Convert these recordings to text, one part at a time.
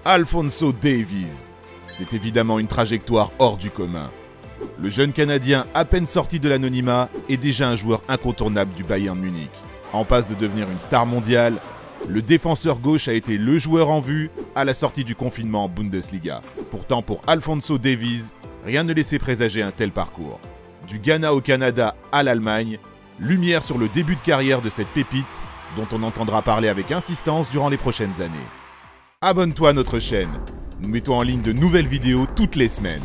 Alphonso Davies. C'est évidemment une trajectoire hors du commun. Le jeune Canadien, à peine sorti de l'anonymat, est déjà un joueur incontournable du Bayern Munich. En passe de devenir une star mondiale, le défenseur gauche a été le joueur en vue à la sortie du confinement en Bundesliga. Pourtant, pour Alphonso Davies, rien ne laissait présager un tel parcours. Du Ghana au Canada à l'Allemagne, lumière sur le début de carrière de cette pépite dont on entendra parler avec insistance durant les prochaines années. Abonne-toi à notre chaîne. Nous mettons en ligne de nouvelles vidéos toutes les semaines.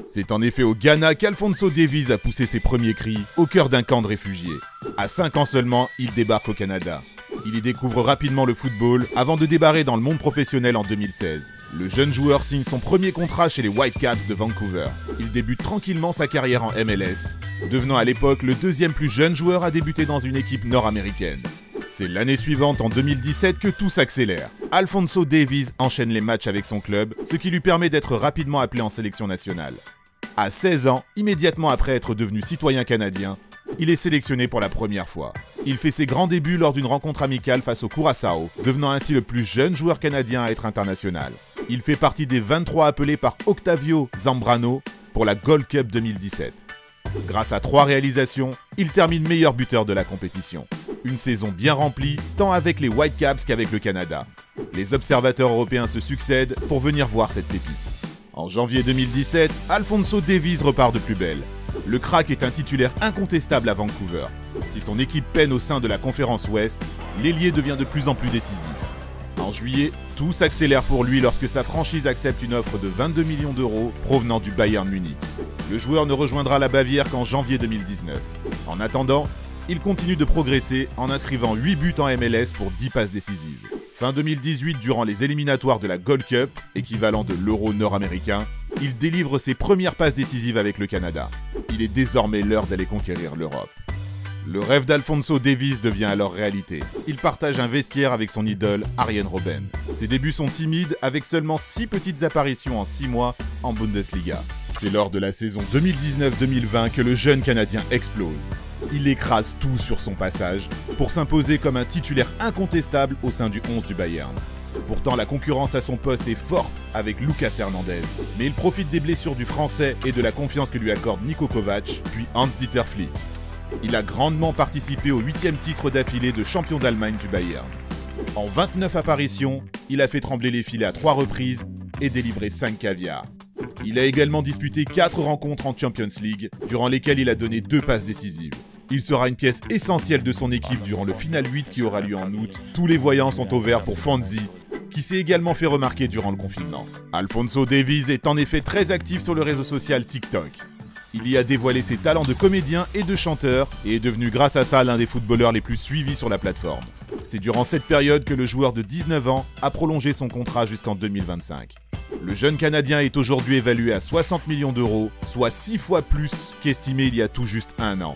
C'est en effet au Ghana qu'Alphonso Davies a poussé ses premiers cris au cœur d'un camp de réfugiés. À 5 ans seulement, il débarque au Canada. Il y découvre rapidement le football avant de débarrer dans le monde professionnel en 2016. Le jeune joueur signe son premier contrat chez les Whitecaps de Vancouver. Il débute tranquillement sa carrière en MLS, devenant à l'époque le deuxième plus jeune joueur à débuter dans une équipe nord-américaine. C'est l'année suivante, en 2017, que tout s'accélère. Alphonso Davies enchaîne les matchs avec son club, ce qui lui permet d'être rapidement appelé en sélection nationale. À 16 ans, immédiatement après être devenu citoyen canadien, il est sélectionné pour la première fois. Il fait ses grands débuts lors d'une rencontre amicale face au Curaçao, devenant ainsi le plus jeune joueur canadien à être international. Il fait partie des 23 appelés par Octavio Zambrano pour la Gold Cup 2017. Grâce à 3 réalisations, il termine meilleur buteur de la compétition. Une saison bien remplie, tant avec les Whitecaps qu'avec le Canada. Les observateurs européens se succèdent pour venir voir cette pépite. En janvier 2017, Alphonso Davies repart de plus belle. Le crack est un titulaire incontestable à Vancouver. Si son équipe peine au sein de la conférence Ouest, l'ailier devient de plus en plus décisif. En juillet, tout s'accélère pour lui lorsque sa franchise accepte une offre de 22 millions d'euros provenant du Bayern Munich. Le joueur ne rejoindra la Bavière qu'en janvier 2019. En attendant, il continue de progresser en inscrivant 8 buts en MLS pour 10 passes décisives. Fin 2018, durant les éliminatoires de la Gold Cup, équivalent de l'Euro nord-américain, il délivre ses premières passes décisives avec le Canada. Il est désormais l'heure d'aller conquérir l'Europe. Le rêve d'Alphonso Davies devient alors réalité. Il partage un vestiaire avec son idole Arjen Robben. Ses débuts sont timides avec seulement 6 petites apparitions en 6 mois en Bundesliga. C'est lors de la saison 2019-2020 que le jeune Canadien explose. Il écrase tout sur son passage pour s'imposer comme un titulaire incontestable au sein du 11 du Bayern. Pourtant, la concurrence à son poste est forte avec Lucas Hernandez, mais il profite des blessures du Français et de la confiance que lui accorde Niko Kovac, puis Hans-Dieter Flick. Il a grandement participé au 8e titre d'affilée de champion d'Allemagne du Bayern. En 29 apparitions, il a fait trembler les filets à 3 reprises et délivré 5 caviars. Il a également disputé 4 rencontres en Champions League, durant lesquelles il a donné 2 passes décisives. Il sera une pièce essentielle de son équipe durant le Final 8 qui aura lieu en août. Tous les voyants sont au vert pour Fonzie, qui s'est également fait remarquer durant le confinement. Alphonso Davies est en effet très actif sur le réseau social TikTok. Il y a dévoilé ses talents de comédien et de chanteur et est devenu grâce à ça l'un des footballeurs les plus suivis sur la plateforme. C'est durant cette période que le joueur de 19 ans a prolongé son contrat jusqu'en 2025. Le jeune Canadien est aujourd'hui évalué à 60 millions d'euros, soit 6 fois plus qu'estimé il y a tout juste 1 an.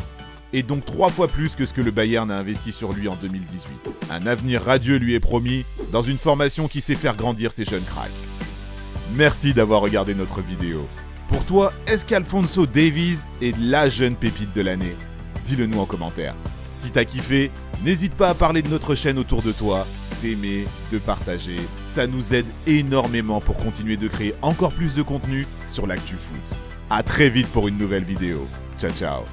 Et donc 3 fois plus que ce que le Bayern a investi sur lui en 2018. Un avenir radieux lui est promis dans une formation qui sait faire grandir ses jeunes cracks. Merci d'avoir regardé notre vidéo. Pour toi, est-ce qu'Alphonso Davies est la jeune pépite de l'année? Dis-le nous en commentaire. Si t'as kiffé, n'hésite pas à parler de notre chaîne autour de toi, d'aimer, de partager. Ça nous aide énormément pour continuer de créer encore plus de contenu sur l'actu foot. A très vite pour une nouvelle vidéo. Ciao ciao.